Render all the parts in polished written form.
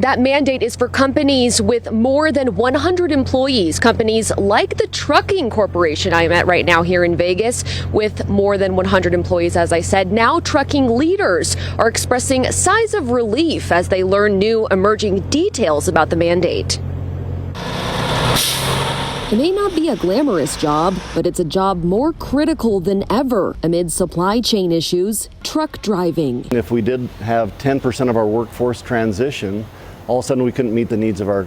That mandate is for companies with more than 100 employees, companies like the trucking corporation I'm at right now here in Vegas with more than 100 employees, as I said. Now trucking leaders are expressing sighs of relief as they learn new emerging details about the mandate. It may not be a glamorous job, but it's a job more critical than ever amid supply chain issues, truck driving. If we did have 10% of our workforce transition, all of a sudden we couldn't meet the needs of our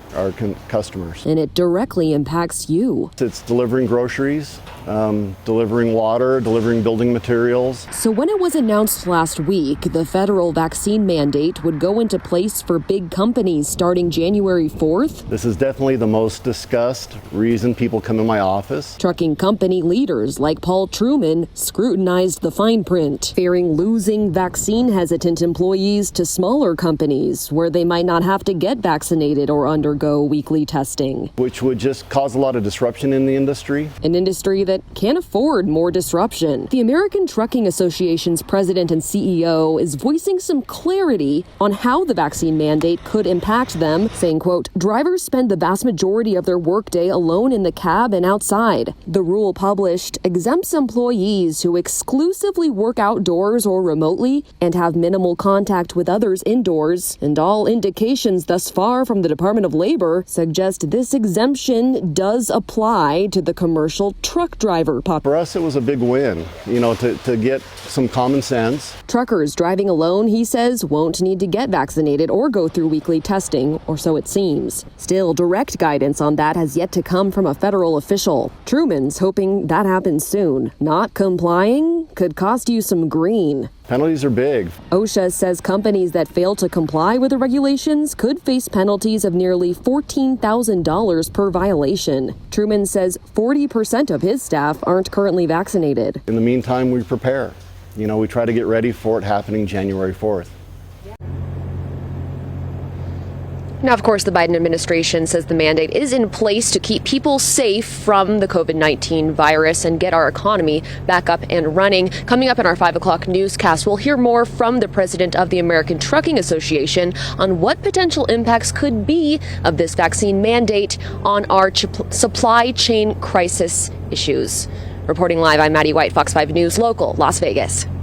customers. And it directly impacts you. It's delivering groceries, delivering water, delivering building materials. So when it was announced last week, the federal vaccine mandate would go into place for big companies starting January 4th. This is definitely the most discussed reason people come in my office. Trucking company leaders like Paul Truman scrutinized the fine print, fearing losing vaccine-hesitant employees to smaller companies where they might not have to get vaccinated or undergo weekly testing. Which would just cause a lot of disruption in the industry. An industry that can't afford more disruption. The American Trucking Association's president and CEO is voicing some clarity on how the vaccine mandate could impact them, saying, quote, drivers spend the vast majority of their workday alone in the cab and outside. The rule published exempts employees who exclusively work outdoors or remotely and have minimal contact with others indoors, and all indications thus far from the Department of Labor suggest this exemption does apply to the commercial truck driver population. For us, it was a big win, to get some common sense. Truckers driving alone, he says, won't need to get vaccinated or go through weekly testing, or so it seems. Still, direct guidance on that has yet to come from a federal official. Truman's hoping that happens soon. Not complying could cost you some green. Penalties are big. OSHA says companies that fail to comply with the regulations could face penalties of nearly $14,000 per violation. Truman says 40% of his staff aren't currently vaccinated. In the meantime, we prepare. We try to get ready for it happening January 4th. Now, of course, the Biden administration says the mandate is in place to keep people safe from the COVID-19 virus and get our economy back up and running. Coming up in our 5 o'clock newscast, we'll hear more from the president of the American Trucking Association on what potential impacts could be of this vaccine mandate on our supply chain crisis issues. Reporting live, I'm Maddie White, Fox 5 News Local, Las Vegas.